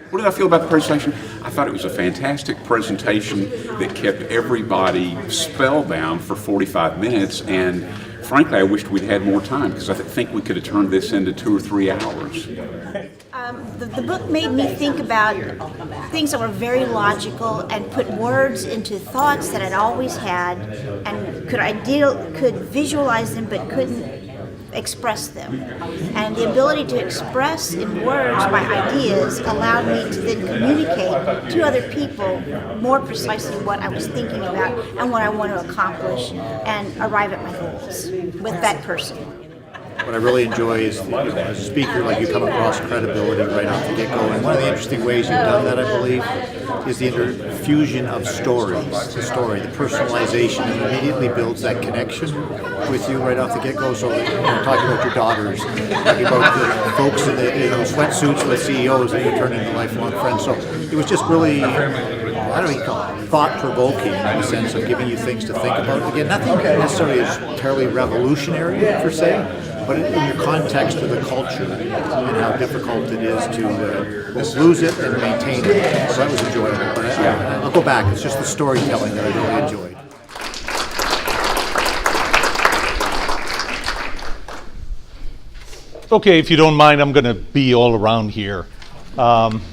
What did I feel about the presentation? I thought it was a fantastic presentation that kept everybody spellbound for 45 minutes, and frankly, I wished we'd had more time because I think we could have turned this into 2 or 3 hours. The book made me think about things that were very logical and put words into thoughts that I'd always had and could visualize them but couldn't express them. And the ability to express in words my ideas allowed me to then communicate to other people more precisely what I was thinking about and what I want to accomplish and arrive at my goals with that person. What I really enjoy is, as a speaker, like, you come across credibility right off the get-go. And one of the interesting ways you've done that, I believe, is the infusion of stories. The story, the personalization, and immediately builds that connection with you right off the get-go. So, talking about your daughters, talking about the folks in the sweatsuits with CEOs that you're turning into lifelong friends. So it was just really, I don't know, call it thought-provoking in the sense of giving you things to think about. Again, nothing necessarily is terribly revolutionary per se, but in your context of the culture and how difficult it is to both lose it and maintain it. So that was enjoyable. But I'll go back. It's just the storytelling that I really enjoyed. Okay, if you don't mind, I'm going to be all around here.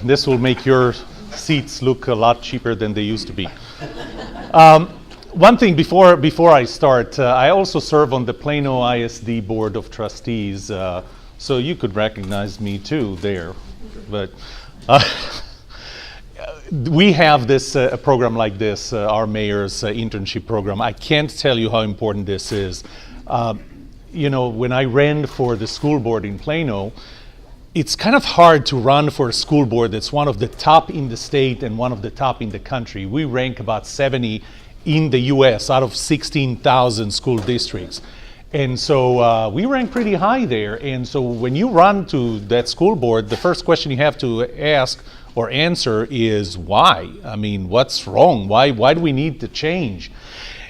This will make your seats look a lot cheaper than they used to be. One thing before I start, I also serve on the Plano ISD Board of Trustees, so you could recognize me too there. But we have this a program like this, our mayor's internship program. I can't tell you how important this is. When I ran for the school board in Plano, it's kind of hard to run for a school board that's one of the top in the state and one of the top in the country. We rank about 70 in the US out of 16,000 school districts. And so we rank pretty high there. And so when you run to that school board, the first question you have to ask or answer is why? I mean, what's wrong? Why do we need to change?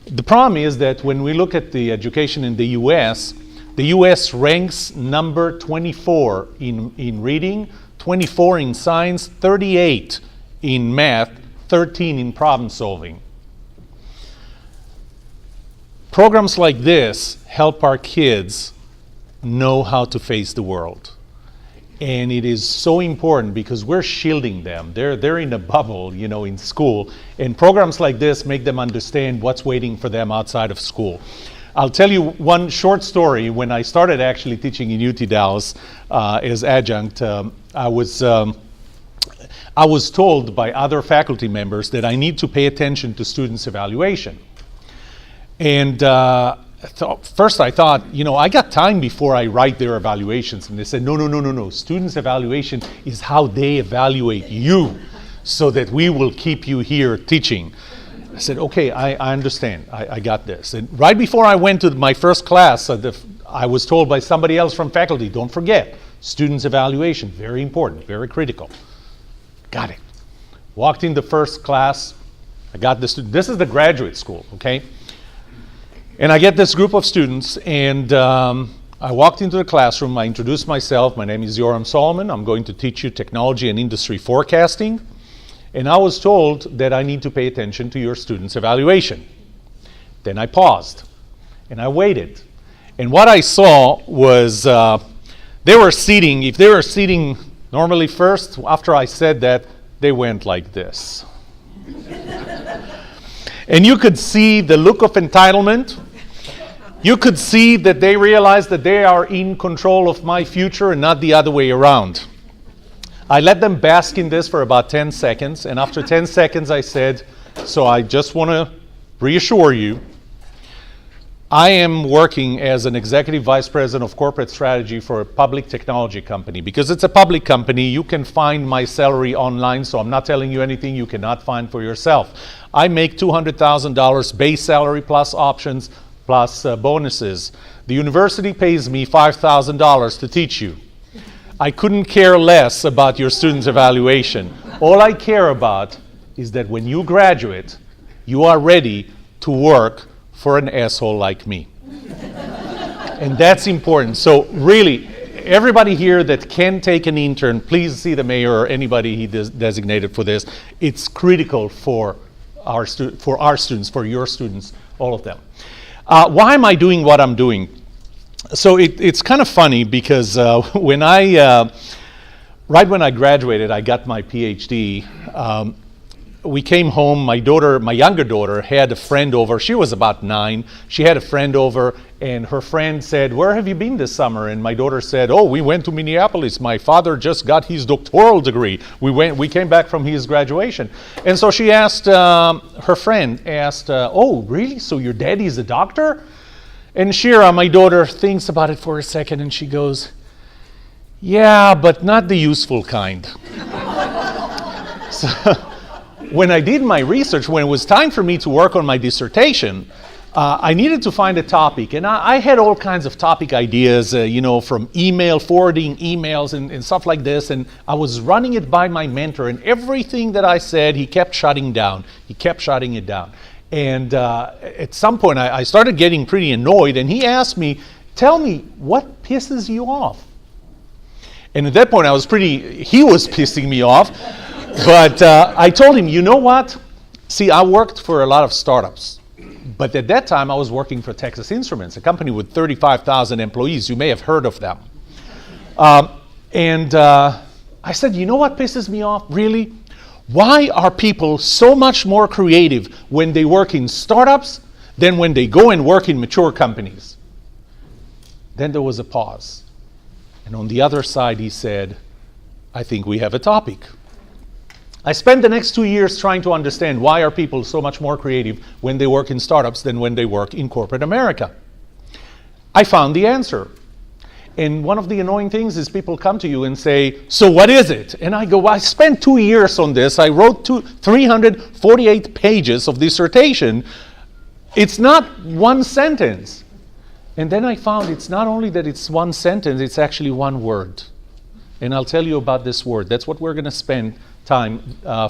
The problem is that when we look at the education in the US ranks number 24 in reading, 24 in science, 38 in math, 13 in problem solving. Programs like this help our kids know how to face the world. And it is so important because we're shielding them. They're in a bubble, in school. And programs like this make them understand what's waiting for them outside of school. I'll tell you one short story. When I started actually teaching in UT Dallas as adjunct, I was told by other faculty members that I need to pay attention to students' evaluation. And first I thought, I got time before I write their evaluations. And they said, no. Students' evaluation is how they evaluate you so that we will keep you here teaching. I said, okay, I understand. I got this. And right before I went to my first class, I was told by somebody else from faculty, don't forget, students' evaluation, very important, very critical. Got it. Walked in the first class. I got the student. This is the graduate school, okay? And I get this group of students, and I walked into the classroom. I introduced myself. My name is Yoram Solomon. I'm going to teach you technology and industry forecasting. And I was told that I need to pay attention to your students' evaluation. Then I paused, and I waited. And what I saw was if they were seating normally first, after I said that, they went like this. And you could see the look of entitlement. You could see that they realized that they are in control of my future and not the other way around. I let them bask in this for about 10 seconds, and after 10 seconds I said, so I just want to reassure you, I am working as an executive vice president of corporate strategy for a public technology company. Because it's a public company, you can find my salary online, so I'm not telling you anything you cannot find for yourself. I make $200,000 base salary plus options plus bonuses. The university pays me $5,000 to teach you. I couldn't care less about your students' evaluation. All I care about is that when you graduate, you are ready to work for an asshole like me. And that's important. So really, everybody here that can take an intern, please see the mayor or anybody he designated for this. It's critical for our students, for your students, all of them. Why am I doing what I'm doing? So it's kind of funny because right when I graduated, I got my PhD. We came home, my younger daughter had a friend over. She was about 9. She had a friend over, and her friend said, "Where have you been this summer?" And my daughter said, "Oh, we went to Minneapolis. My father just got his doctoral degree. We came back from his graduation." And so she asked, her friend asked, "Oh, really? So your daddy's a doctor?" And Shira, my daughter, thinks about it for a second, and she goes, "Yeah, but not the useful kind." So, when I did my research, when it was time for me to work on my dissertation, I needed to find a topic. And I had all kinds of topic ideas, from forwarding emails and stuff like this. And I was running it by my mentor. And everything that I said, he kept shutting down. He kept shutting it down. And at some point, I started getting pretty annoyed. And he asked me, "Tell me, what pisses you off?" And at that point, he was pissing me off. But I told him, "You know what? See, I worked for a lot of startups. But at that time, I was working for Texas Instruments, a company with 35,000 employees. You may have heard of them." I said, "You know what pisses me off, really? Why are people so much more creative when they work in startups than when they go and work in mature companies?" Then there was a pause. And on the other side, he said, "I think we have a topic." I spent the next 2 years trying to understand why are people so much more creative when they work in startups than when they work in corporate America. I found the answer. And one of the annoying things is people come to you and say, "So what is it?" And I go, "Well, I spent 2 years on this. I wrote 348 pages of dissertation. It's not one sentence." And then I found it's not only that it's one sentence, it's actually one word. And I'll tell you about this word. That's what we're going to spend time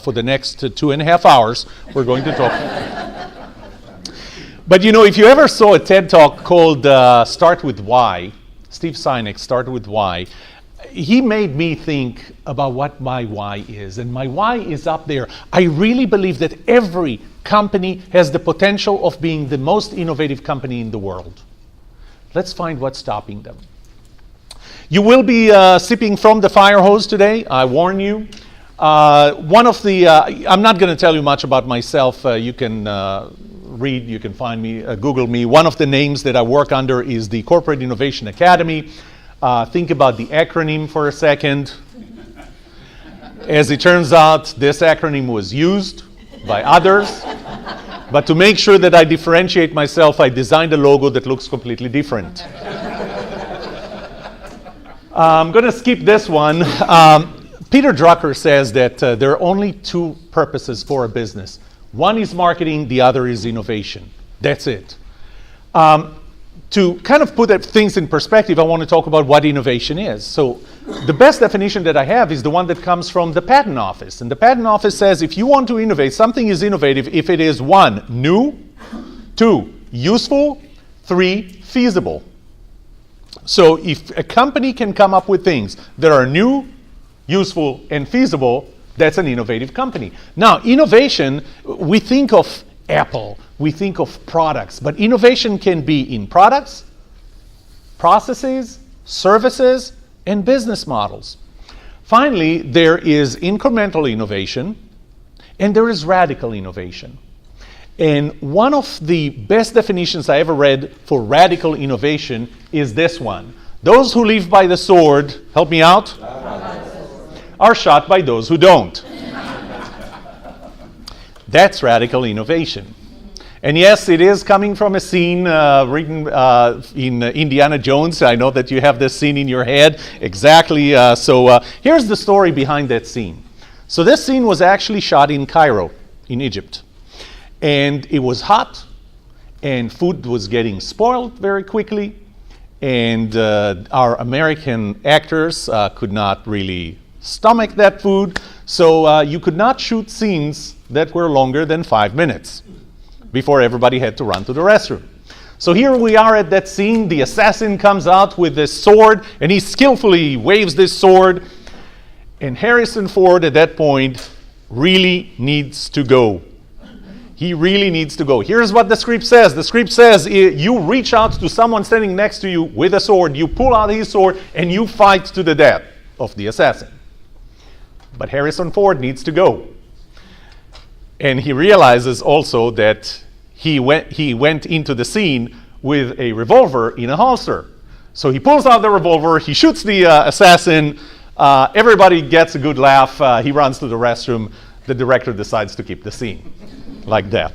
for the next 2.5 hours. We're going to talk. But if you ever saw a TED Talk called Start With Why, Steve Sinek, Start With Why, he made me think about what my why is. And my why is up there. I really believe that every company has the potential of being the most innovative company in the world. Let's find what's stopping them. You will be sipping from the fire hose today, I warn you. I'm not going to tell you much about myself. You can read, you can find me, Google me. One of the names that I work under is the Corporate Innovation Academy. Think about the acronym for a second. As it turns out, this acronym was used by others. But to make sure that I differentiate myself, I designed a logo that looks completely different. I'm going to skip this one. Peter Drucker says that there are only 2 purposes for a business. One is marketing, the other is innovation. That's it. To kind of put things in perspective, I want to talk about what innovation is. So the best definition that I have is the one that comes from the Patent Office. And the Patent Office says if you want to innovate, something is innovative if it is 1, new, 2, useful, 3, feasible. So if a company can come up with things that are new, useful, and feasible, that's an innovative company. Now, innovation, we think of Apple, we think of products, but innovation can be in products, processes, services, and business models. Finally, there is incremental innovation, and there is radical innovation. And one of the best definitions I ever read for radical innovation is this one. Those who live by the sword, help me out, are shot by those who don't. That's radical innovation. And yes, it is coming from a scene written in Indiana Jones. I know that you have this scene in your head. Exactly. So here's the story behind that scene. So this scene was actually shot in Cairo, in Egypt. And it was hot, and food was getting spoiled very quickly. And our American actors could not really stomach that food. So you could not shoot scenes that were longer than 5 minutes before everybody had to run to the restroom. So here we are at that scene. The assassin comes out with this sword, and he skillfully waves this sword. And Harrison Ford, at that point, really needs to go. He really needs to go. Here's what the script says. The script says you reach out to someone standing next to you with a sword, you pull out his sword, and you fight to the death of the assassin. But Harrison Ford needs to go. And he realizes also that he went into the scene with a revolver in a holster. So he pulls out the revolver, he shoots the assassin, everybody gets a good laugh, he runs to the restroom, the director decides to keep the scene. Like that.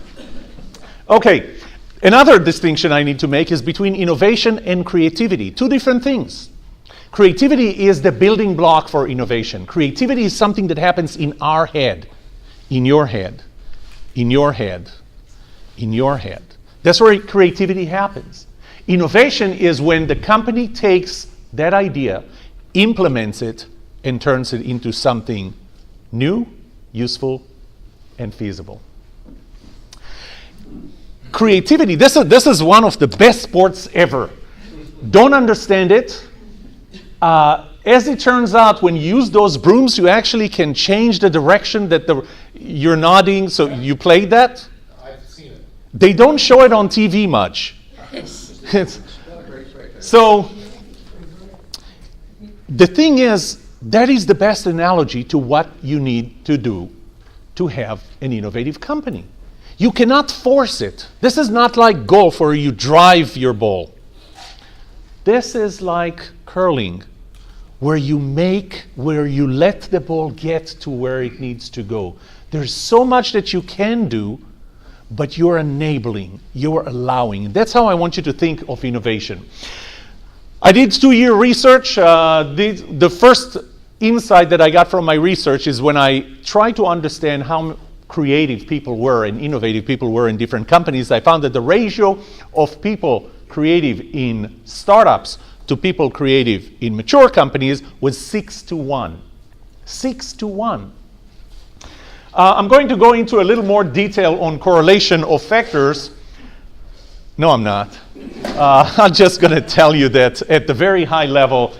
Okay, another distinction I need to make is between innovation and creativity. Two different things. Creativity is the building block for innovation. Creativity is something that happens in our head, in your head, in your head, in your head. That's where creativity happens. Innovation is when the company takes that idea, implements it, and turns it into something new, useful, and feasible. Creativity, this is one of the best sports ever. Don't understand it. As it turns out, when you use those brooms, you actually can change the direction that you're nodding. So you played that? I've seen it. They don't show it on TV much. So the thing is, that is the best analogy to what you need to do to have an innovative company. You cannot force it. This is not like golf where you drive your ball. This is like curling, where you let the ball get to where it needs to go. There's so much that you can do, but you're enabling, you're allowing. That's how I want you to think of innovation. I did 2-year research. The first insight that I got from my research is when I tried to understand how creative people were and innovative people were in different companies, I found that the ratio of people creative in startups to people creative in mature companies was 6-to-1. 6-to-1. I'm going to go into a little more detail on correlation of factors. No, I'm not. I'm just going to tell you that at the very high level,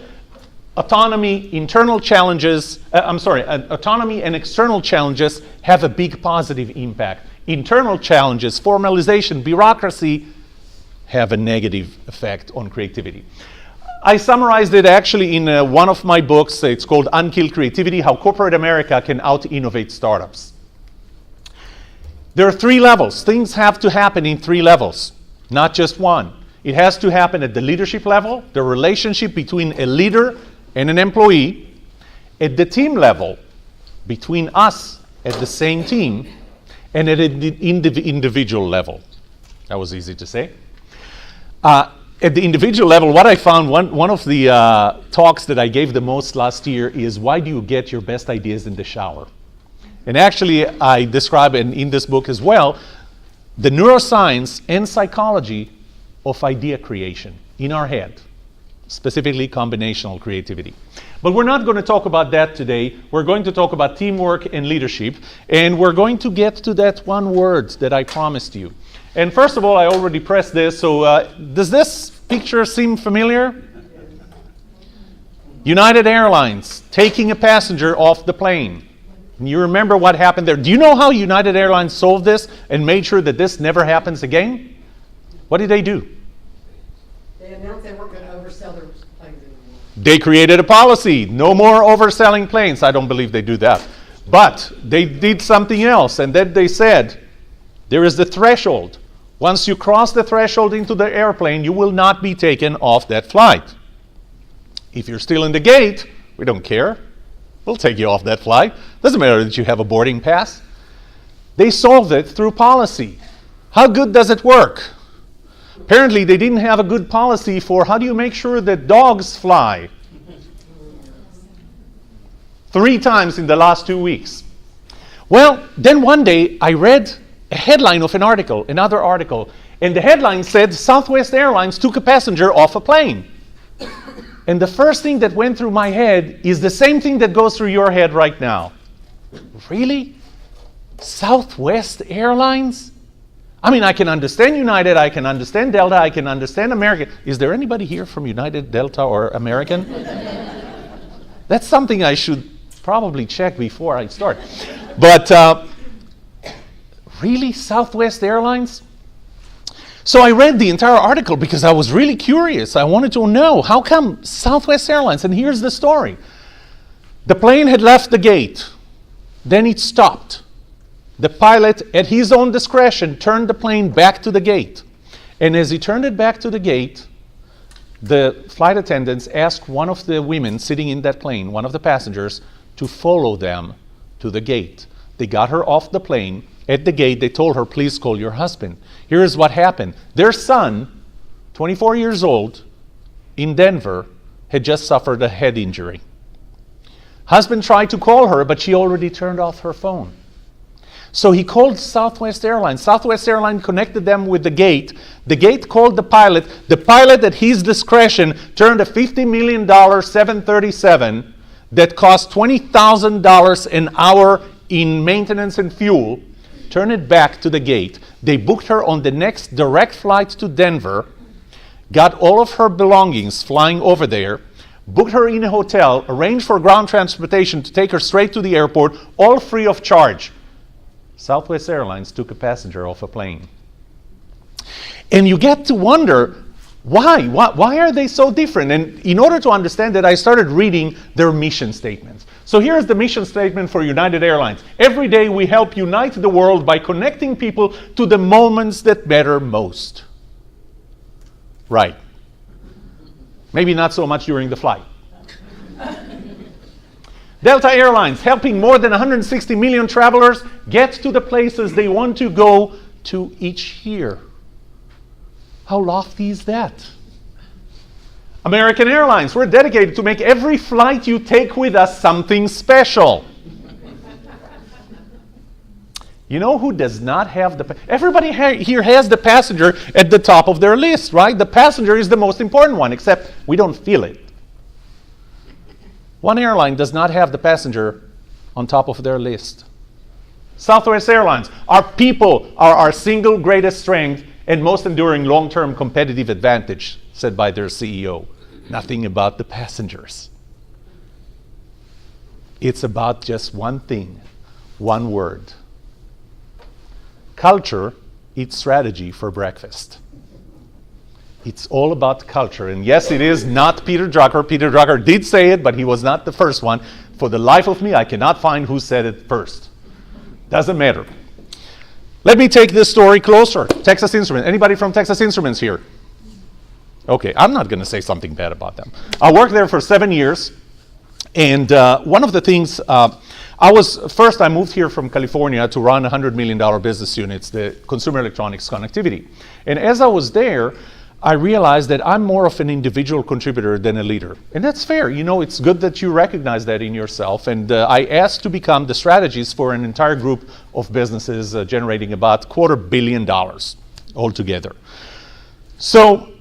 autonomy and external challenges have a big positive impact. Internal challenges, formalization, bureaucracy have a negative effect on creativity. I summarized it actually in one of my books. It's called Unkill Creativity: How Corporate America Can Out-Innovate Startups. There are 3 levels. Things have to happen in 3 levels, not just one. It has to happen at the leadership level, the relationship between a leader and an employee, at the team level, between us at the same team, and at the individual level. That was easy to say. At the individual level, what I found, one of the talks that I gave the most last year is, why do you get your best ideas in the shower? And actually, I describe in this book as well, the neuroscience and psychology of idea creation in our head. Specifically combinational creativity. But we're not going to talk about that today. We're going to talk about teamwork and leadership, and we're going to get to that one word that I promised you. And first of all, I already pressed this, so does this picture seem familiar? United Airlines taking a passenger off the plane. And you remember what happened there. Do you know how United Airlines solved this and made sure that this never happens again? What did they do? They announced they weren't going to oversell their planes anymore. They created a policy, no more overselling planes. I don't believe they do that. But they did something else, and then they said, there is the threshold. Once you cross the threshold into the airplane, you will not be taken off that flight. If you're still in the gate, we don't care. We'll take you off that flight. Doesn't matter that you have a boarding pass. They solved it through policy. How good does it work? Apparently, they didn't have a good policy for how do you make sure that dogs fly. 3 times in the last 2 weeks. Well, then one day I read a headline of another article, and the headline said Southwest Airlines took a passenger off a plane. And the first thing that went through my head is the same thing that goes through your head right now. Really? Southwest Airlines? I mean, I can understand United, I can understand Delta, I can understand American. Is there anybody here from United, Delta, or American? That's something I should probably check before I start. But really, Southwest Airlines? So I read the entire article because I was really curious. I wanted to know, how come Southwest Airlines? And here's the story. The plane had left the gate. Then it stopped. The pilot, at his own discretion, turned the plane back to the gate. And as he turned it back to the gate, the flight attendants asked one of the women sitting in that plane, one of the passengers, to follow them to the gate. They got her off the plane. At the gate, they told her, please call your husband. Here is what happened. Their son, 24 years old, in Denver, had just suffered a head injury. Husband tried to call her, but she already turned off her phone. So he called Southwest Airlines. Southwest Airlines connected them with the gate. The gate called the pilot. The pilot, at his discretion, turned a $50 million 737 that cost $20,000 an hour in maintenance and fuel, turned it back to the gate. They booked her on the next direct flight to Denver, got all of her belongings flying over there, booked her in a hotel, arranged for ground transportation to take her straight to the airport, all free of charge. Southwest Airlines took a passenger off a plane. And you get to wonder, why? Why are they so different? And in order to understand that, I started reading their mission statements. So here's the mission statement for United Airlines. Every day we help unite the world by connecting people to the moments that matter most. Right. Maybe not so much during the flight. Delta Airlines, helping more than 160 million travelers get to the places they want to go to each year. How lofty is that? American Airlines, we're dedicated to make every flight you take with us something special. You know who does not have the... Everybody here has the passenger at the top of their list, right? The passenger is the most important one, except we don't feel it. One airline does not have the passenger on top of their list. Southwest Airlines, our people are our single greatest strength and most enduring long-term competitive advantage, said by their CEO. Nothing about the passengers. It's about just one thing, one word. Culture eats strategy for breakfast. It's all about culture. And yes, it is not Peter Drucker. Peter Drucker did say it, but he was not the first one. For the life of me, I cannot find who said it first. Doesn't matter. Let me take this story closer. Texas Instruments. Anybody from Texas Instruments here? Okay, I'm not going to say something bad about them. I worked there for 7 years. And one of the things, I moved here from California to run $100 million business units, the consumer electronics connectivity. And as I was there, I realized that I'm more of an individual contributor than a leader. And that's fair. You know, it's good that you recognize that in yourself. And I asked to become the strategist for an entire group of businesses generating about $250 million altogether. So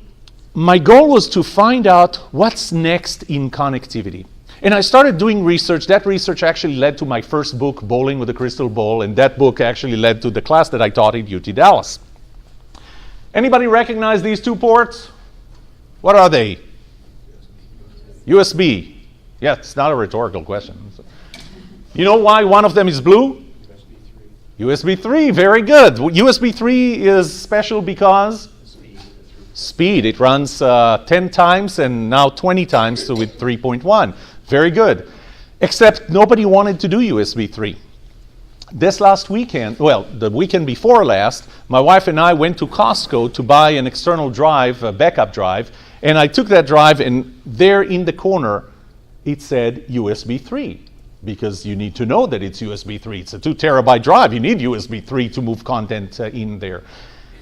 my goal was to find out what's next in connectivity. And I started doing research. That research actually led to my first book, Bowling with a Crystal Ball. And that book actually led to the class that I taught at UT Dallas. Anybody recognize these two ports? What are they? USB. Yeah, it's not a rhetorical question. You know why one of them is blue? USB 3, very good. USB 3 is special because? Speed. It runs 10 times and now 20 times with 3.1. Very good. Except nobody wanted to do USB 3. This last weekend, well, the weekend before last, my wife and I went to Costco to buy an external drive, a backup drive, and I took that drive, and there in the corner, it said USB 3, because you need to know that it's USB 3. It's a 2 terabyte drive. You need USB 3 to move content in there.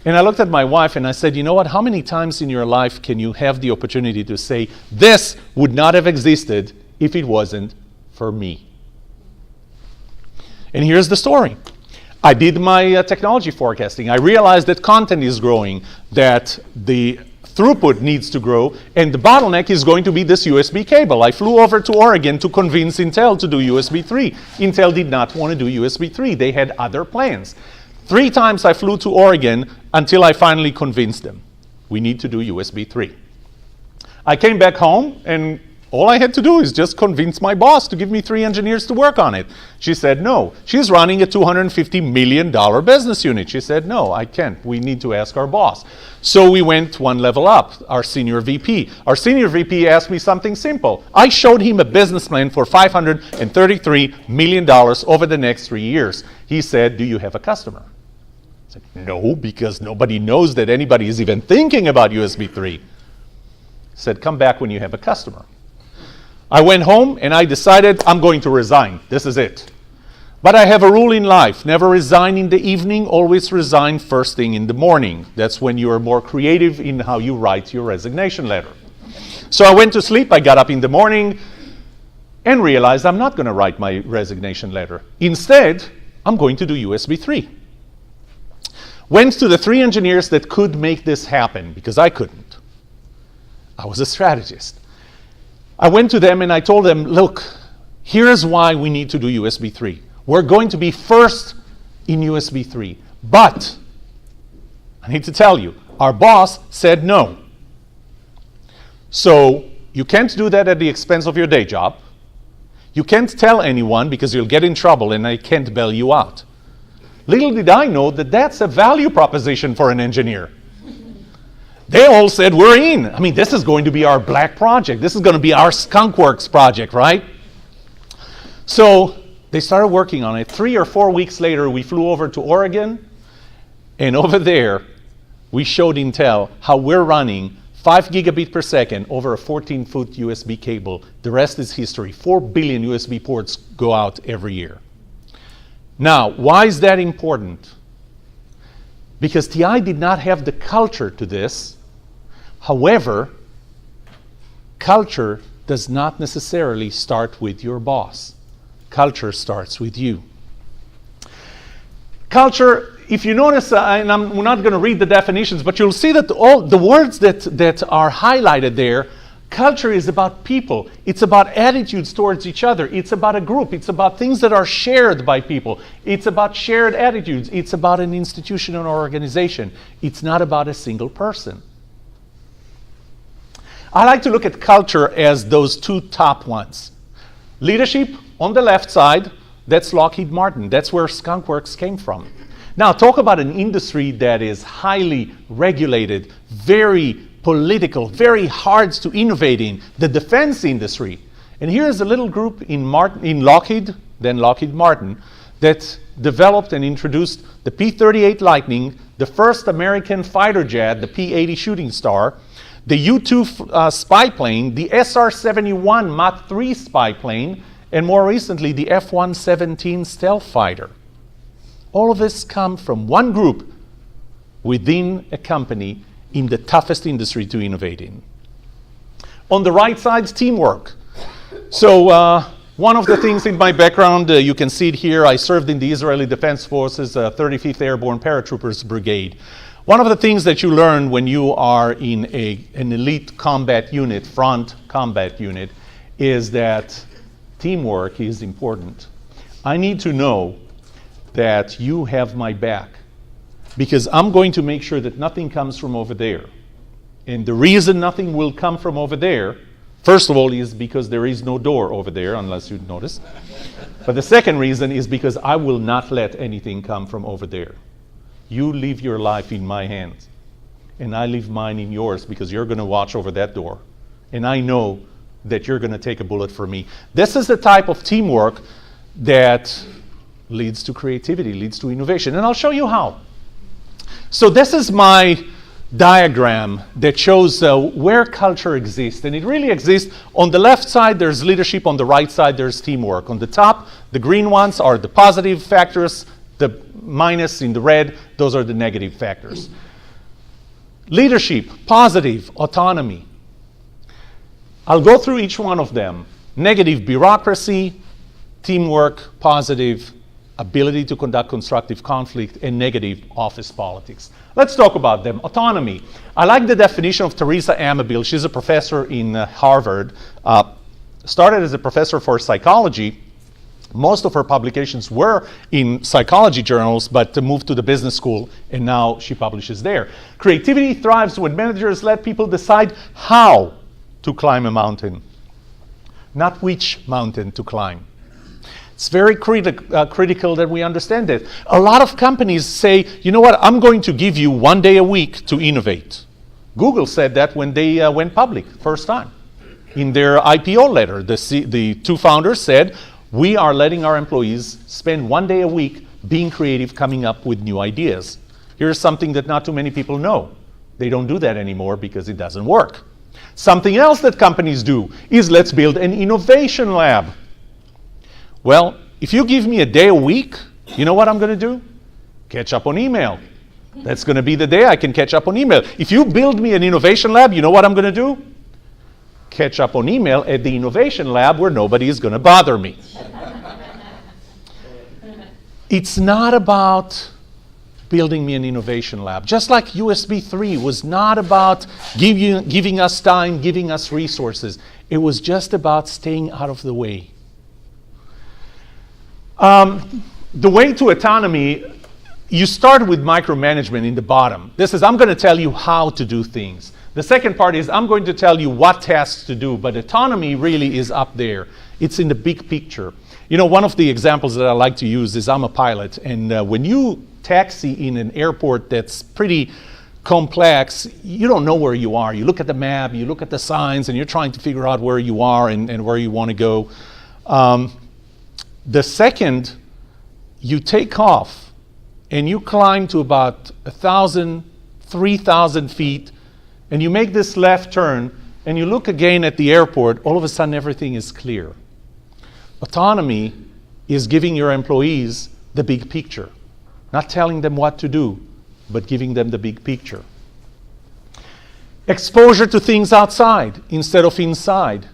And I looked at my wife and I said, you know what, how many times in your life can you have the opportunity to say, this would not have existed if it wasn't for me? And here's the story. I did my technology forecasting. I realized that content is growing, that the throughput needs to grow, and the bottleneck is going to be this USB cable. I flew over to Oregon to convince Intel to do USB 3. Intel did not want to do USB 3. They had other plans. 3 times I flew to Oregon until I finally convinced them, we need to do USB 3. I came back home, and all I had to do is just convince my boss to give me 3 engineers to work on it. She said no. She's running a $250 million business unit. She said, no, I can't. We need to ask our boss. So we went one level up, our senior VP. Our senior VP asked me something simple. I showed him a business plan for $533 million over the next 3 years. He said, do you have a customer? I said, no, because nobody knows that anybody is even thinking about USB 3. He said, come back when you have a customer. I went home and I decided I'm going to resign. This is it. But I have a rule in life. Never resign in the evening, always resign first thing in the morning. That's when you are more creative in how you write your resignation letter. So I went to sleep, I got up in the morning and realized I'm not going to write my resignation letter. Instead, I'm going to do USB 3. Went to the 3 engineers that could make this happen because I couldn't. I was a strategist. I went to them and I told them, look, here's why we need to do USB 3. We're going to be first in USB 3. But, I need to tell you, our boss said no. So, you can't do that at the expense of your day job. You can't tell anyone because you'll get in trouble and I can't bail you out. Little did I know that that's a value proposition for an engineer. They all said, we're in. I mean, this is going to be our black project. This is going to be our skunkworks project, right? So they started working on it. 3 or 4 weeks later, we flew over to Oregon. And over there, we showed Intel how we're running 5 gigabit per second over a 14-foot USB cable. The rest is history. 4 billion USB ports go out every year. Now, why is that important? Because TI did not have the culture to this. However, culture does not necessarily start with your boss. Culture starts with you. Culture, if you notice, and we're not going to read the definitions, but you'll see that all the words that are highlighted there, culture is about people. It's about attitudes towards each other. It's about a group. It's about things that are shared by people. It's about shared attitudes. It's about an institution or organization. It's not about a single person. I like to look at culture as those 2 top ones. Leadership on the left side, that's Lockheed Martin. That's where skunkworks came from. Now, talk about an industry that is highly regulated, very political, very hard to innovate in, the defense industry. And here's a little group in Lockheed, then Lockheed Martin, that developed and introduced the P-38 Lightning, the first American fighter jet, the P-80 Shooting Star, the U-2 spy plane, the SR-71 Mach 3 spy plane, and more recently, the F-117 stealth fighter. All of this come from one group within a company in the toughest industry to innovate in. On the right side is teamwork. So one of the things in my background, you can see it here, I served in the Israeli Defense Forces 35th Airborne Paratroopers Brigade. One of the things that you learn when you are in an elite combat unit, front combat unit, is that teamwork is important. I need to know that you have my back because I'm going to make sure that nothing comes from over there. And the reason nothing will come from over there, first of all, is because there is no door over there, unless you notice. But the second reason is because I will not let anything come from over there. You leave your life in my hands, and I leave mine in yours because you're going to watch over that door. And I know that you're going to take a bullet for me. This is the type of teamwork that leads to creativity, leads to innovation. And I'll show you how. So this is my diagram that shows where culture exists. And it really exists. On the left side, there's leadership. On the right side, there's teamwork. On the top, the green ones are the positive factors. The minus in the red, those are the negative factors. Leadership, positive, autonomy. I'll go through each one of them. Negative, bureaucracy. Teamwork, positive, ability to conduct constructive conflict, and negative, office politics. Let's talk about them. Autonomy. I like the definition of Teresa Amabile. She's a professor in Harvard. Started as a professor for psychology, Most of her publications were in psychology journals, but moved to the business school, and now she publishes there. Creativity thrives when managers let people decide how to climb a mountain, not which mountain to climb. It's very critical that we understand it. A lot of companies say, you know what, I'm going to give you 1 day a week to innovate. Google said that when they went public, first time. In their IPO letter, the two founders said, we are letting our employees spend 1 day a week being creative, coming up with new ideas. Here's something that not too many people know. They don't do that anymore because it doesn't work. Something else that companies do is let's build an innovation lab. Well, if you give me a day a week, you know what I'm going to do? Catch up on email. That's going to be the day I can catch up on email. If you build me an innovation lab, you know what I'm going to do? Catch up on email at the innovation lab where nobody is going to bother me. It's not about building me an innovation lab. Just like USB 3 was not about giving us time, giving us resources. It was just about staying out of the way. The way to autonomy, you start with micromanagement in the bottom. This is, I'm going to tell you how to do things. The second part is, I'm going to tell you what tasks to do, but autonomy really is up there. It's in the big picture. You know, one of the examples that I like to use is I'm a pilot, and when you taxi in an airport that's pretty complex, you don't know where you are. You look at the map, you look at the signs, and you're trying to figure out where you are and where you want to go. The second you take off and you climb to about 1,000, 3,000 feet, and you make this left turn, and you look again at the airport, all of a sudden everything is clear. Autonomy is giving your employees the big picture. Not telling them what to do, but giving them the big picture. Exposure to things outside instead of inside.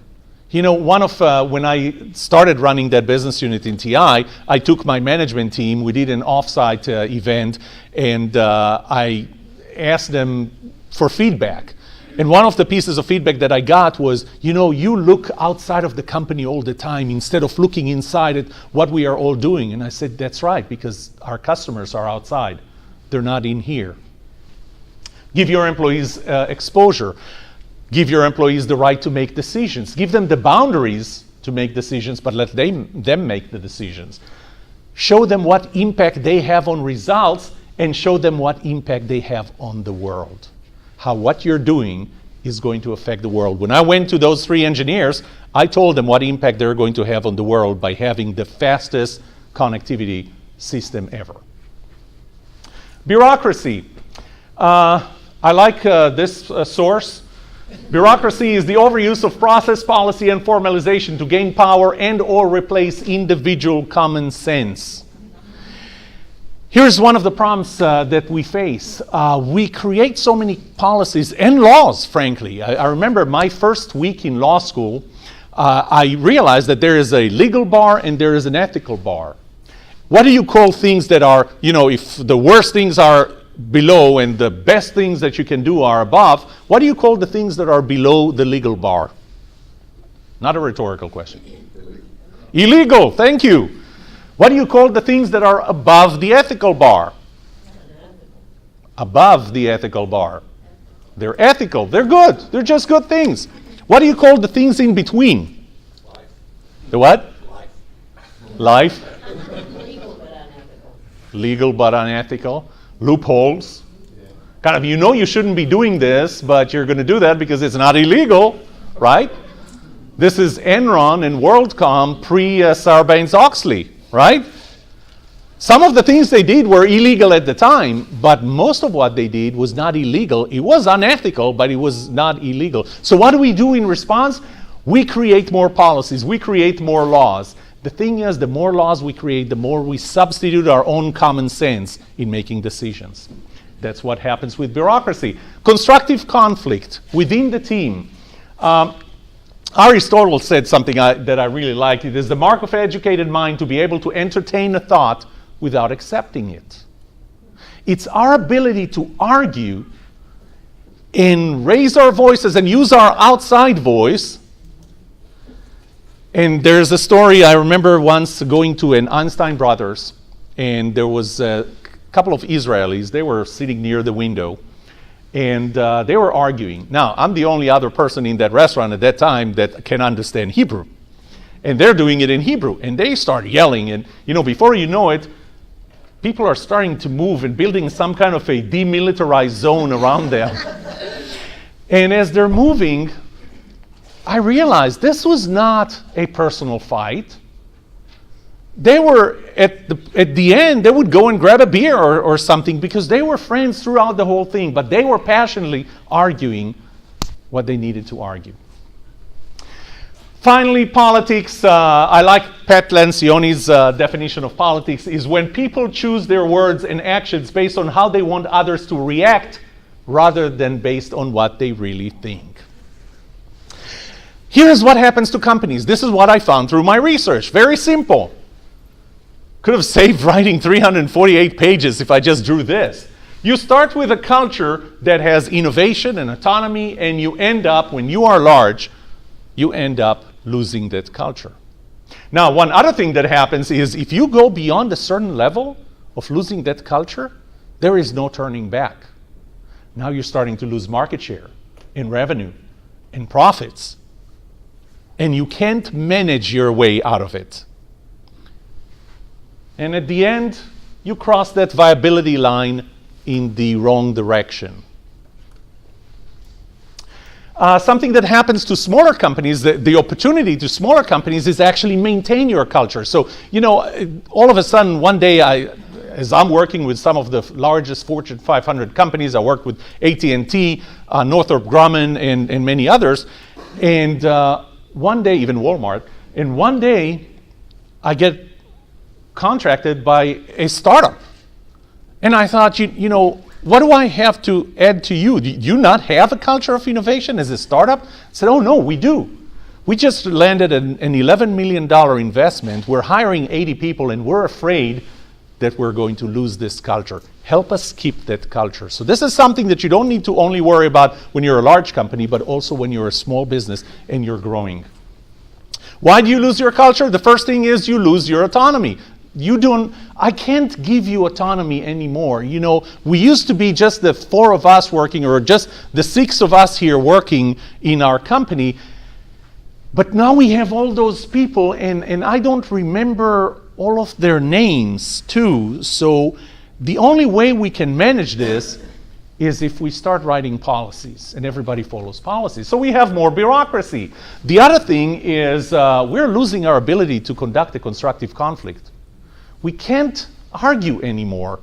You know, when I started running that business unit in TI, I took my management team, we did an offsite event, and I asked them for feedback. And one of the pieces of feedback that I got was, you know, you look outside of the company all the time instead of looking inside at what we are all doing. And I said, that's right, because our customers are outside. They're not in here. Give your employees exposure. Give your employees the right to make decisions. Give them the boundaries to make decisions, but let them make the decisions. Show them what impact they have on results, and show them what impact they have on the world. How what you're doing is going to affect the world. When I went to those 3 engineers, I told them what impact they're going to have on the world by having the fastest connectivity system ever. Bureaucracy. I like this source. Bureaucracy is the overuse of process, policy, and formalization to gain power and or replace individual common sense. Here's one of the problems that we face. We create so many policies and laws, frankly. I remember my first week in law school, I realized that there is a legal bar and there is an ethical bar. What do you call things that are, you know, if the worst things are below and the best things that you can do are above, what do you call the things that are below the legal bar? Not a rhetorical question. Illegal, thank you. What do you call the things that are above the ethical bar? Above the ethical bar. They're ethical, they're good, they're just good things. What do you call the things in between? Life. The what? Life. Legal but unethical. Loopholes. Kind of, you know you shouldn't be doing this, but you're going to do that because it's not illegal, right? This is Enron and WorldCom pre-Sarbanes-Oxley, right? Some of the things they did were illegal at the time, but most of what they did was not illegal. It was unethical, but it was not illegal. So what do we do in response? We create more policies. We create more laws. The thing is, the more laws we create, the more we substitute our own common sense in making decisions. That's what happens with bureaucracy. Constructive conflict within the team. Aristotle said something that I really liked. It is the mark of an educated mind to be able to entertain a thought without accepting it. It's our ability to argue and raise our voices and use our outside voice And there's a story, I remember once going to an Einstein Brothers, and there was a couple of Israelis. They were sitting near the window, and they were arguing. Now, I'm the only other person in that restaurant at that time that can understand Hebrew. And they're doing it in Hebrew, and they start yelling, and before you know it, people are starting to move and building some kind of a demilitarized zone around them. And as they're moving, I realized this was not a personal fight. They were, at the end, they would go and grab a beer or something because they were friends throughout the whole thing, but they were passionately arguing what they needed to argue. Finally, politics. I like Pat Lencioni's definition of politics is when people choose their words and actions based on how they want others to react rather than based on what they really think. Here's what happens to companies. This is what I found through my research. Very simple. Could have saved writing 348 pages if I just drew this. You start with a culture that has innovation and autonomy, and you end up, when you are large, you end up losing that culture. Now, one other thing that happens is if you go beyond a certain level of losing that culture, there is no turning back. Now you're starting to lose market share and revenue and profits. And you can't manage your way out of it. And at the end, you cross that viability line in the wrong direction. Something that happens to smaller companies, the opportunity to smaller companies is actually maintain your culture. So, all of a sudden, one day, as I'm working with some of the largest Fortune 500 companies, I worked with AT&T, Northrop Grumman, and many others, and one day, even Walmart, and one day I get contracted by a startup. And I thought, what do I have to add to you? Do you not have a culture of innovation as a startup? I said, oh no, we do. We just landed an $11 million investment. We're hiring 80 people and we're afraid that we're going to lose this culture. Help us keep that culture. So this is something that you don't need to only worry about when you're a large company, but also when you're a small business and you're growing. Why do you lose your culture? The first thing is you lose your autonomy. I can't give you autonomy anymore. We used to be just the 4 of us working, or just the 6 of us here working in our company. But now we have all those people, and I don't remember all of their names too. So the only way we can manage this is if we start writing policies and everybody follows policies. So we have more bureaucracy. The other thing is we're losing our ability to conduct a constructive conflict. We can't argue anymore,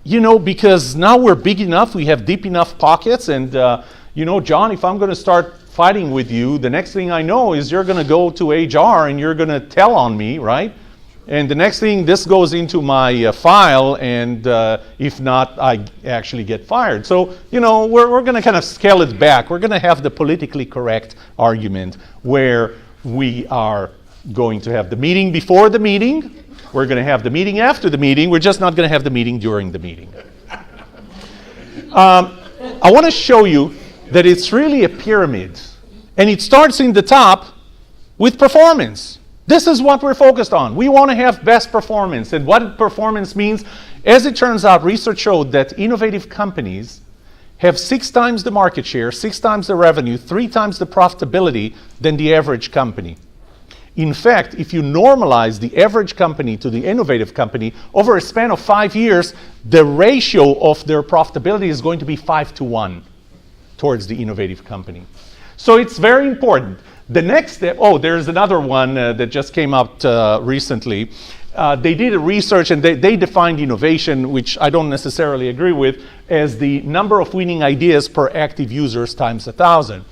because now we're big enough, we have deep enough pockets, and John, if I'm going to start fighting with you, the next thing I know is you're going to go to HR and you're going to tell on me, right? And the next thing, this goes into my file, and if not, I actually get fired. So, we're going to kind of scale it back. We're going to have the politically correct argument where we are going to have the meeting before the meeting. We're going to have the meeting after the meeting. We're just not going to have the meeting during the meeting. I want to show you that it's really a pyramid. And it starts in the top with performance. This is what we're focused on. We want to have best performance. And what performance means, as it turns out, research showed that innovative companies have 6 times the market share, 6 times the revenue, 3 times the profitability than the average company. In fact, if you normalize the average company to the innovative company, over a span of 5 years, the ratio of their profitability is going to be 5-1 towards the innovative company. So it's very important. The next step, there's another one that just came out recently. They did a research and they defined innovation, which I don't necessarily agree with, as the number of winning ideas per active users times 1,000.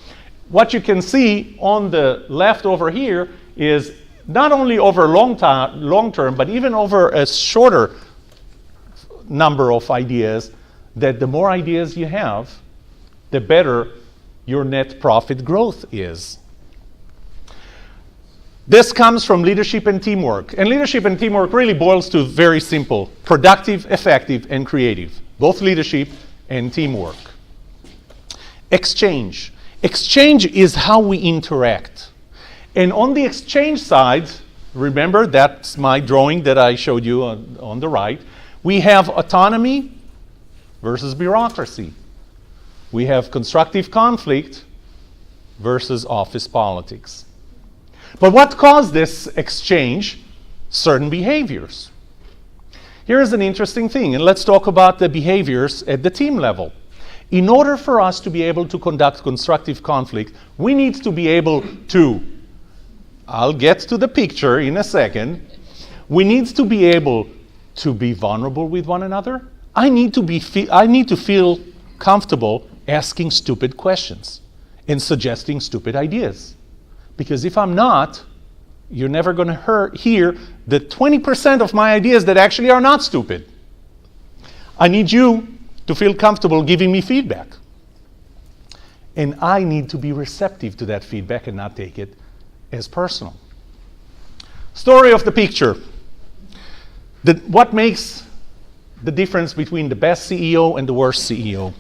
What you can see on the left over here is not only over long term, but even over a shorter number of ideas, that the more ideas you have, the better your net profit growth is. This comes from leadership and teamwork. And leadership and teamwork really boils to very simple: productive, effective, and creative. Both leadership and teamwork. Exchange. Exchange is how we interact. And on the exchange side, remember that's my drawing that I showed you on the right, we have autonomy versus bureaucracy. We have constructive conflict versus office politics. But what caused this exchange? Certain behaviors. Here is an interesting thing, and let's talk about the behaviors at the team level. In order for us to be able to conduct constructive conflict, we need to be able to, I'll get to the picture in a second, we need to be able to be vulnerable with one another. I need to feel comfortable asking stupid questions and suggesting stupid ideas. Because if I'm not, you're never going to hear the 20% of my ideas that actually are not stupid. I need you to feel comfortable giving me feedback. And I need to be receptive to that feedback and not take it as personal. Story of the picture. What makes the difference between the best CEO and the worst CEO?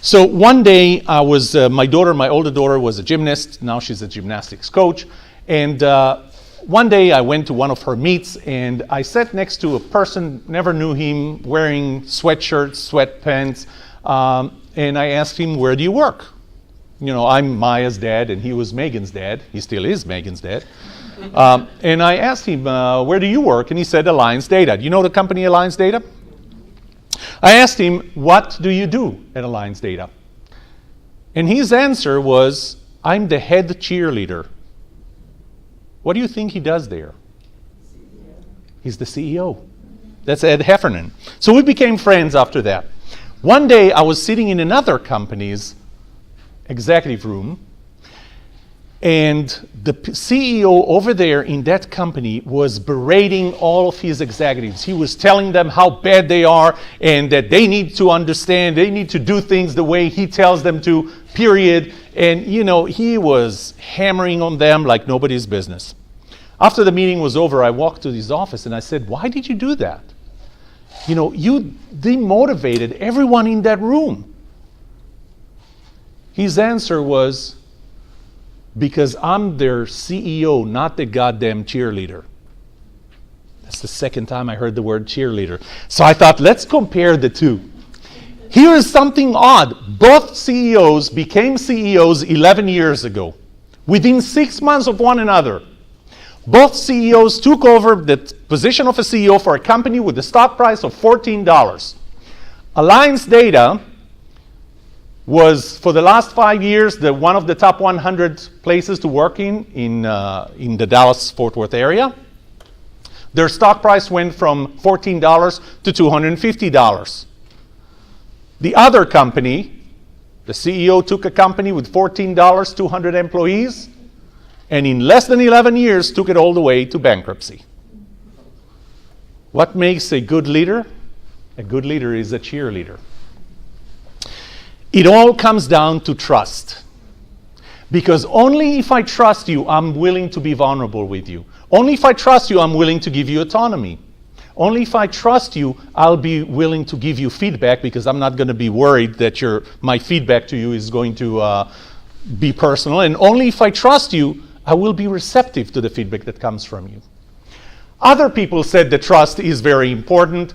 So one day I was, my older daughter was a gymnast. Now she's a gymnastics coach. And one day I went to one of her meets and I sat next to a person, never knew him, wearing sweatshirts, sweatpants. And I asked him, where do you work? You know, I'm Maya's dad and he was Megan's dad. He still is Megan's dad. And I asked him, where do you work? And he said, Alliance Data. Do you know the company Alliance Data? I asked him, what do you do at Alliance Data? And his answer was, I'm the head cheerleader. What do you think he does there? He's the CEO. That's Ed Heffernan. So we became friends after that. One day I was sitting in another company's executive room, and the CEO over there in that company was berating all of his executives. He was telling them how bad they are and that they need to understand, they need to do things the way he tells them to, period. And you know, he was hammering on them like nobody's business. After the meeting was over, I walked to his office and I said, why did you do that? You know, you demotivated everyone in that room. His answer was, because I'm their CEO, not the goddamn cheerleader. That's the second time I heard the word cheerleader. So I thought, let's compare the two. Here is something odd. Both CEOs became CEOs 11 years ago, within 6 months of one another. Both CEOs took over the position of a CEO for a company with a stock price of $14. Alliance Data was, for the last 5 years, one of the top 100 places to work in the Dallas-Fort Worth area. Their stock price went from $14 to $250. The other company, the CEO took a company with $14, 200 employees, and in less than 11 years took it all the way to bankruptcy. What makes a good leader? A good leader is a cheerleader. It all comes down to trust. Because only if I trust you, I'm willing to be vulnerable with you. Only if I trust you, I'm willing to give you autonomy. Only if I trust you, I'll be willing to give you feedback, because I'm not going to be worried that my feedback to you is going to be personal. And only if I trust you, I will be receptive to the feedback that comes from you. Other people said that trust is very important.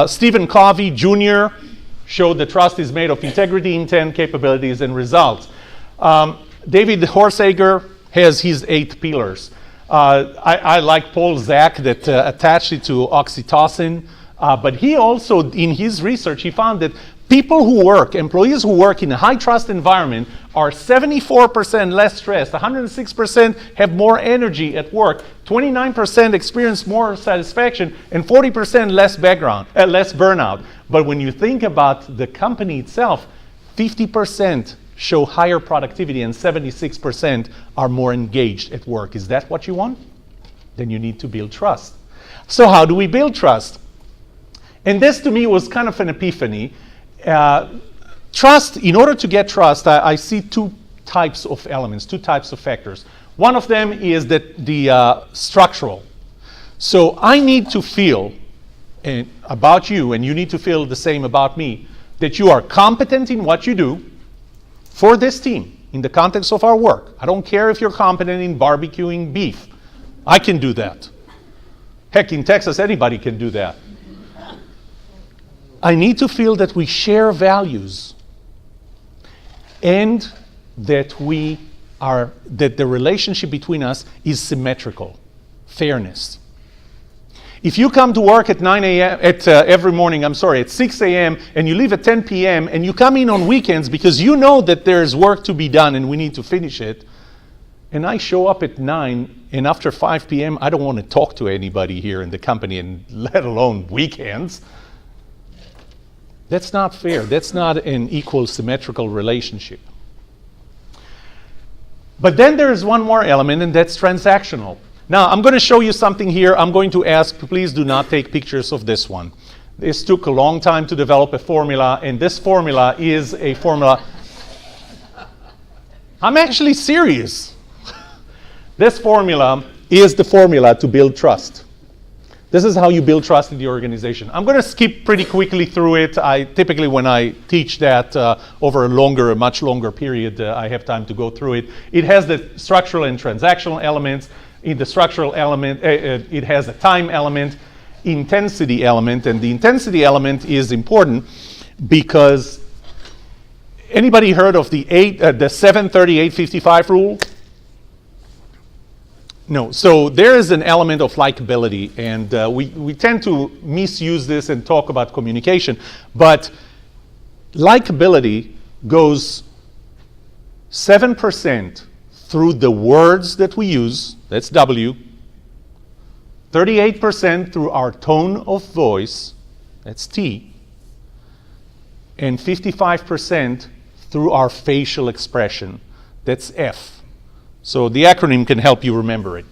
Stephen Covey Jr. showed that trust is made of integrity, intent, capabilities, and results. David Horsager has his 8 pillars. I like Paul Zak that attached it to oxytocin, but he also, in his research, he found that employees who work in a high trust environment are 74% less stressed, 106% have more energy at work, 29% experience more satisfaction, and 40% less burnout. But when you think about the company itself, 50% show higher productivity and 76% are more engaged at work. Is that what you want? Then you need to build trust. So how do we build trust? And this to me was kind of an epiphany. Trust, in order to get trust, I see 2 types of elements, 2 types of factors. One of them is the structural. So I need to feel about you, and you need to feel the same about me, that you are competent in what you do for this team. in the context of our work. I don't care if you're competent in barbecuing beef. I can do that. Heck, in Texas, anybody can do that. I need to feel that we share values and that that the relationship between us is symmetrical, fairness. If you come to work at 9 a.m. Every morning, at 6 a.m. and you leave at 10 p.m. and you come in on weekends because you know that there's work to be done and we need to finish it, and I show up at 9 and after 5 p.m. I don't want to talk to anybody here in the company, and let alone weekends. That's not fair. That's not an equal, symmetrical relationship. But then there's one more element, and that's transactional. Now, I'm going to show you something here. I'm going to ask, please do not take pictures of this one. This took a long time to develop a formula, and this formula is a formula. I'm actually serious. This formula is the formula to build trust. This is how you build trust in the organization. I'm going to skip pretty quickly through it. Typically, when I teach that over a much longer period, I have time to go through it. It has the structural and transactional elements. In the structural element, it has a time element, intensity element, and the intensity element is important because anybody heard of the 7:30-8:55 rule? No. So there is an element of likability, and we tend to misuse this and talk about communication, but likability goes 7% through the words that we use, that's W, 38% through our tone of voice, that's T, and 55% through our facial expression, that's F. So the acronym can help you remember it.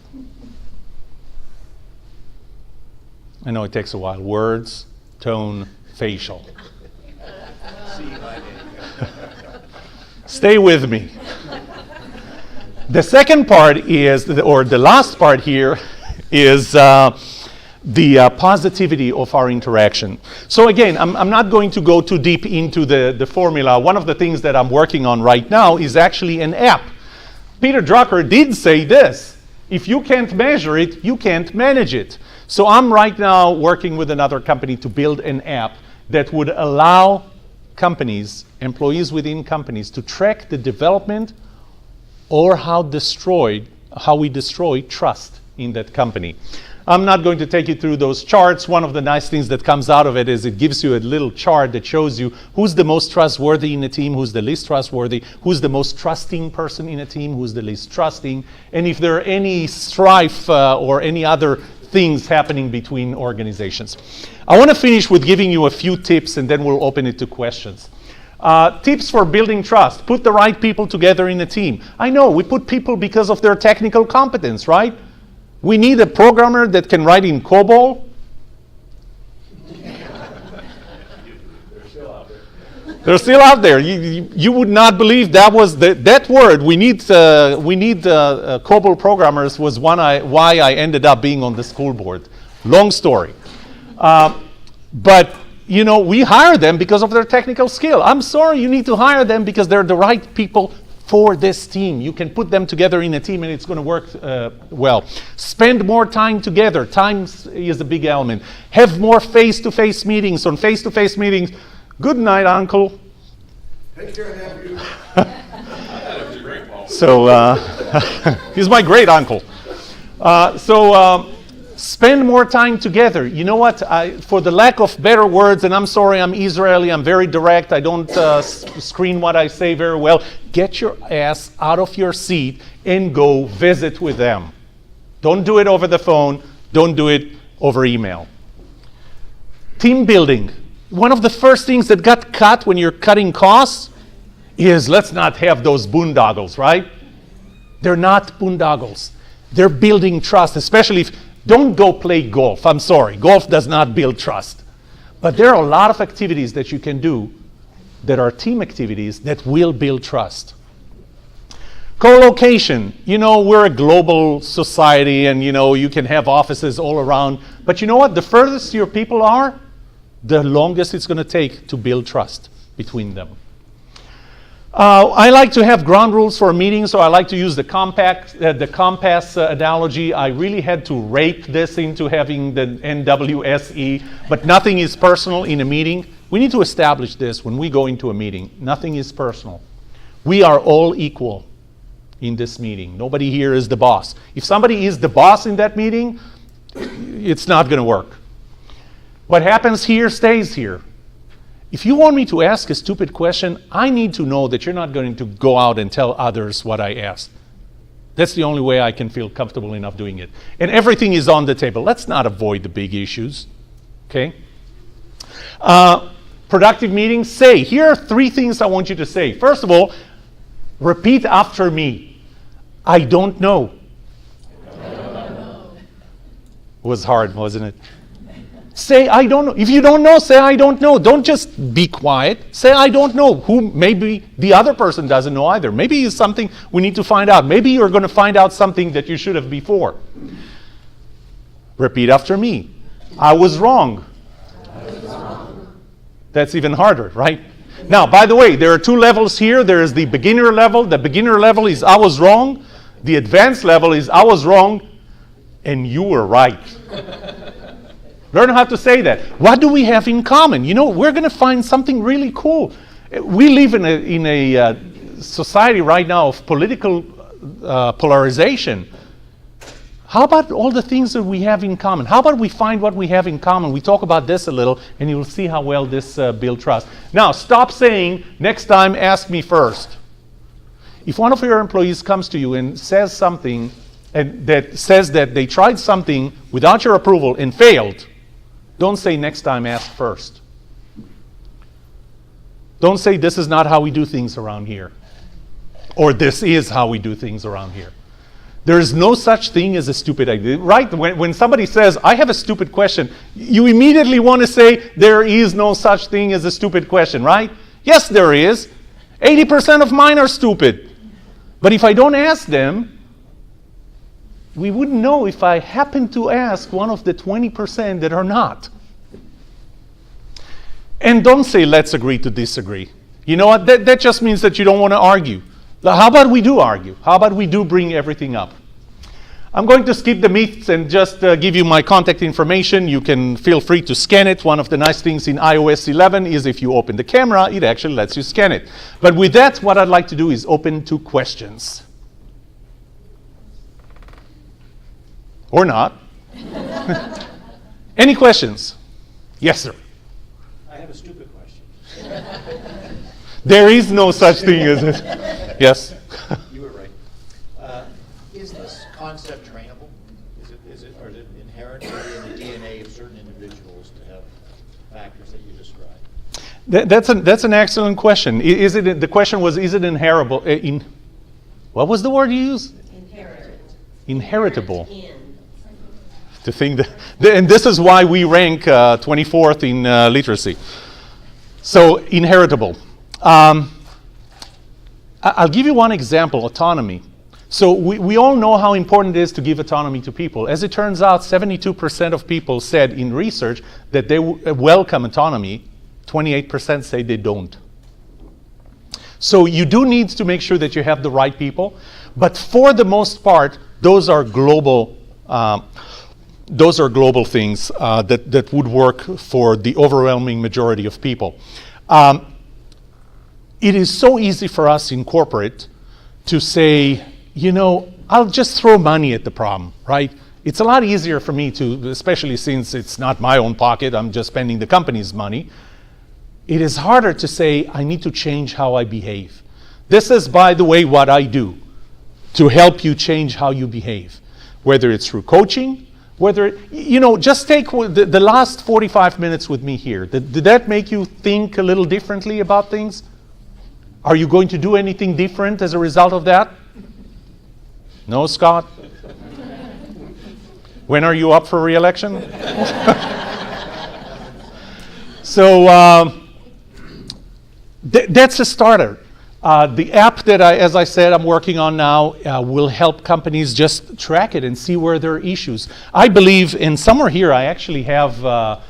I know it takes a while. Words, tone, facial. Stay with me. The second part is, or the last part here, is the positivity of our interaction. So again, I'm not going to go too deep into the formula. One of the things that I'm working on right now is actually an app. Peter Drucker did say this: if you can't measure it, you can't manage it. So I'm right now working with another company to build an app that would allow companies, employees within companies, to track the development or how we destroy trust in that company. I'm not going to take you through those charts. One of the nice things that comes out of it is it gives you a little chart that shows you who's the most trustworthy in a team, who's the least trustworthy, who's the most trusting person in a team, who's the least trusting, and if there are any strife or any other things happening between organizations. I want to finish with giving you a few tips, and then we'll open it to questions. Tips for building trust. Put the right people together in a team. I know, we put people because of their technical competence, right? We need a programmer that can write in COBOL. They're still out there. You would not believe that was that word. We need COBOL programmers was why I ended up being on the school board. Long story. But you know, we hire them because of their technical skill. I'm sorry, you need to hire them because they're the right people for this team. You can put them together in a team and it's going to work well. Spend more time together. Time is a big element. Have more face-to-face meetings. On face-to-face meetings, good night, Uncle. Take care, nephew. So he's my great uncle. Spend more time together. You know what? For the lack of better words, and I'm sorry, I'm Israeli, I'm very direct, I don't screen what I say very well. Get your ass out of your seat and go visit with them. Don't do it over the phone. Don't do it over email. Team building. One of the first things that got cut when you're cutting costs is let's not have those boondoggles, right? They're not boondoggles. They're building trust, especially if don't go play golf. I'm sorry, golf does not build trust. But there are a lot of activities that you can do that are team activities that will build trust. Co-location. You know, we're a global society and, you know, you can have offices all around. But you know what? The furthest your people are, the longest it's going to take to build trust between them. I like to have ground rules for a meeting, so I like to use the compass analogy. I really had to rape this into having the NWSE, but nothing is personal in a meeting. We need to establish this when we go into a meeting. Nothing is personal. We are all equal in this meeting. Nobody here is the boss. If somebody is the boss in that meeting, it's not going to work. What happens here stays here. If you want me to ask a stupid question, I need to know that you're not going to go out and tell others what I asked. That's the only way I can feel comfortable enough doing it. And everything is on the table. Let's not avoid the big issues. Okay? Productive meetings, say. Here are 3 things I want you to say. First of all, repeat after me. I don't know. Was hard, wasn't it? Say, I don't know. If you don't know, say, I don't know. Don't just be quiet. Say, I don't know. Who maybe the other person doesn't know either. Maybe it's something we need to find out. Maybe you're going to find out something that you should have before. Repeat after me. I was wrong. That's even harder, right? Now, by the way, there are 2 levels here. There is the beginner level. The beginner level is I was wrong. The advanced level is I was wrong and you were right. Learn how to say that. What do we have in common? You know, we're going to find something really cool. We live in a society right now of political polarization. How about all the things that we have in common? How about we find what we have in common? We talk about this a little, and you'll see how well this builds trust. Now, stop saying, next time, ask me first. If one of your employees comes to you and says something, and that says that they tried something without your approval and failed, don't say next time, ask first. Don't say this is not how we do things around here. Or this is how we do things around here. There is no such thing as a stupid idea. Right? When somebody says, I have a stupid question, you immediately want to say, there is no such thing as a stupid question, right? Yes, there is. 80% of mine are stupid. But if I don't ask them, we wouldn't know if I happen to ask one of the 20% that are not. And don't say, let's agree to disagree. You know what? That just means that you don't want to argue. How about we do argue? How about we do bring everything up? I'm going to skip the myths and just give you my contact information. You can feel free to scan it. One of the nice things in iOS 11 is if you open the camera, it actually lets you scan it. But with that, what I'd like to do is open to questions. Or not. Any questions? Yes, sir. I have a stupid question. There is no such thing as it. Yes? You were right. Is this concept trainable? Or is it inherent in the DNA of certain individuals to have factors that you described? That's an excellent question. The question was, is it inheritable? What was the word you used? Inheritable. To think that, and this is why we rank 24th in literacy. So inheritable. I'll give you one example, autonomy. So we all know how important it is to give autonomy to people. As it turns out, 72% of people said in research that they welcome autonomy. 28% say they don't. So you do need to make sure that you have the right people. But for the most part, those are global things that would work for the overwhelming majority of people. It is so easy for us in corporate to say, you know, I'll just throw money at the problem, right? It's a lot easier for me to, especially since it's not my own pocket, I'm just spending the company's money. It is harder to say, I need to change how I behave. This is, by the way, what I do to help you change how you behave, whether it's through coaching, just take the last 45 minutes with me here. Did that make you think a little differently about things? Are you going to do anything different as a result of that? No, Scott? When are you up for re-election? So that's a starter. The app that as I said, I'm working on now will help companies just track it and see where there are issues. I believe, and somewhere here I actually have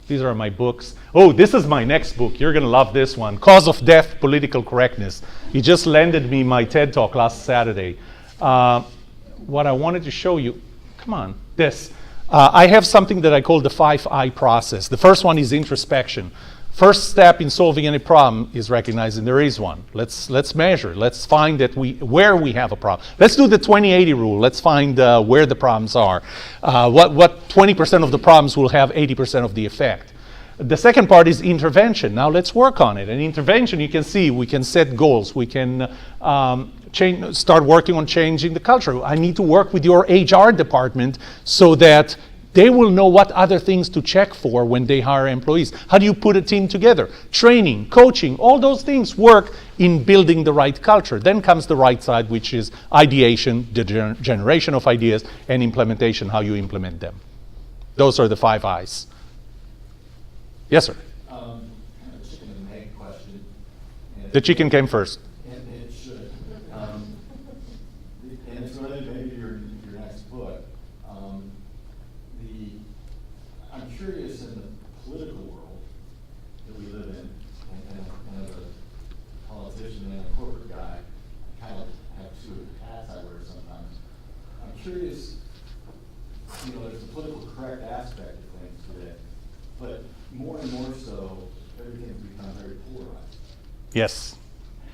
These are my books. Oh, this is my next book. You're going to love this one. Cause of Death, Political Correctness. He just landed me my TED Talk last Saturday. What I wanted to show you, come on, this. I have something that I call the 5I process. The first one is introspection. First step in solving any problem is recognizing there is one. Let's measure. Let's find that where we have a problem. Let's do the 20-80 rule. Let's find where the problems are. What 20% of the problems will have 80% of the effect. The second part is intervention. Now let's work on it. And intervention, you can see, we can set goals. We can start working on changing the culture. I need to work with your HR department so that they will know what other things to check for when they hire employees. How do you put a team together? Training, coaching, all those things work in building the right culture. Then comes the right side, which is ideation, the generation of ideas, and implementation, how you implement them. Those are the 5 I's. Yes, sir? Kind of a chicken and egg question. The chicken came first. And it should. And it's related maybe to your next book. I'm curious in the political world that we live in, and as a politician and a corporate guy, I kind of have 2 hats I wear sometimes. I'm curious, there's a political correct aspect of things today, but more and more so, everything's become very polarized. Yes.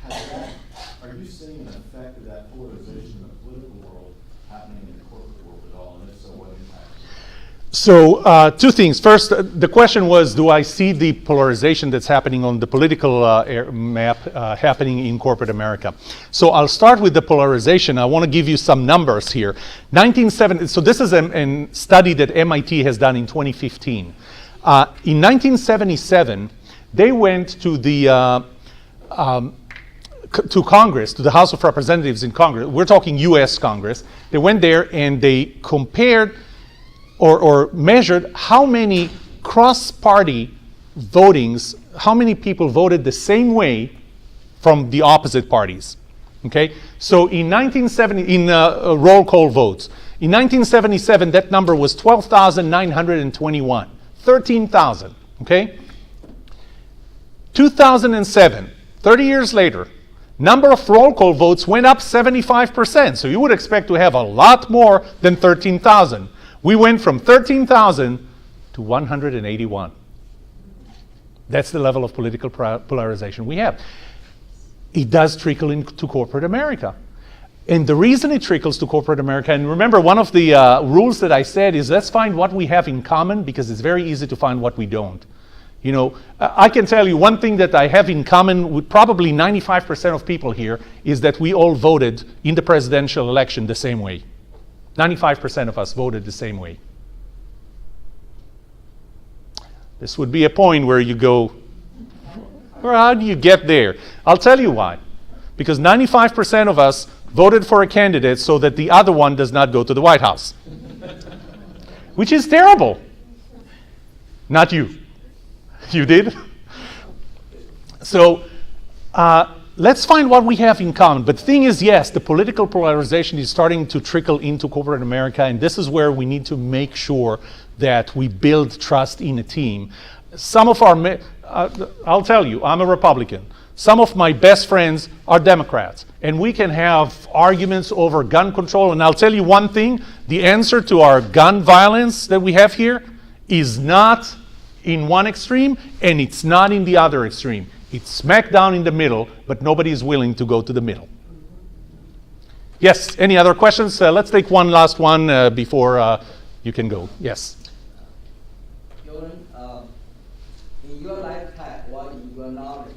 Are you seeing an effect of that polarization in the political world happening in the corporate world at all? And if so, what impact? So 2 things. First, the question was, do I see the polarization that's happening on the political map happening in corporate America? So I'll start with the polarization. I want to give you some numbers here. 1970. So this is a study that MIT has done in 2015. In 1977, they went to the to Congress, to the House of Representatives in Congress. We're talking U.S. Congress. They went there and they compared or measured how many cross-party votings, how many people voted the same way from the opposite parties. Okay, so in 1970, in roll call votes, in 1977, that number was 12,921, 13,000. Okay, 2007, 30 years later, number of roll call votes went up 75%. So you would expect to have a lot more than 13,000. We went from 13,000 to 181. That's the level of political polarization we have. It does trickle into corporate America. And the reason it trickles to corporate America, and remember, one of the rules that I said is let's find what we have in common, because it's very easy to find what we don't. I can tell you one thing that I have in common with probably 95% of people here is that we all voted in the presidential election the same way. 95% of us voted the same way. This would be a point where you go, well, how do you get there? I'll tell you why. Because 95% of us voted for a candidate so that the other one does not go to the White House. Which is terrible. Not you. You did? So let's find what we have in common. But the thing is, yes, the political polarization is starting to trickle into corporate America, and this is where we need to make sure that we build trust in a team. Some of our, I'll tell you, I'm a Republican. Some of my best friends are Democrats, and we can have arguments over gun control. And I'll tell you one thing, the answer to our gun violence that we have here is not in one extreme, and it's not in the other extreme. It's smack down in the middle, but nobody is willing to go to the middle. Yes, any other questions? Let's take one last one before you can go. Yes. Jordan, in your lifetime or in your knowledge,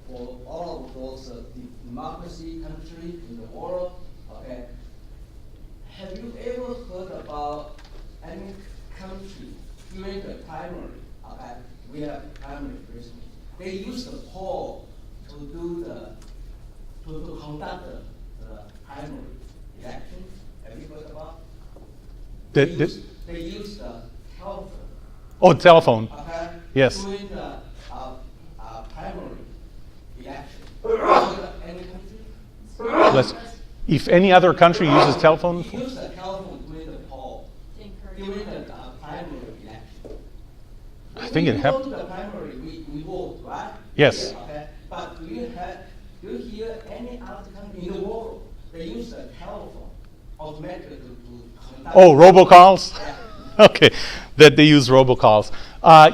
for all of those democracy countries in the world, okay, have you ever heard about any country during the primary? Okay, we have primary recently. They use the poll to do to conduct the primary election. Have you heard about? They use the telephone. Oh, telephone. Okay. Yes. During the primary election. Any country? If any other country uses telephone? Use the telephone during the poll. During the primary election. I think it When happened. you go to the primary, we vote, right? Yes. Yeah, okay. But do you hear any other country in the world, they use the telephone automatically to conduct? Oh, robocalls? Yeah. Okay, that they use robocalls.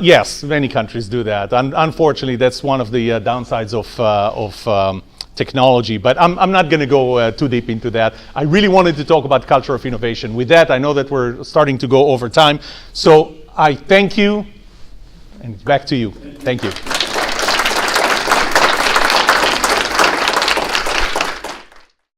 Yes, many countries do that. Unfortunately, that's one of the downsides of technology, but I'm not going to go too deep into that. I really wanted to talk about culture of innovation. With that, I know that we're starting to go over time, so I thank you, and back to you. Thank you.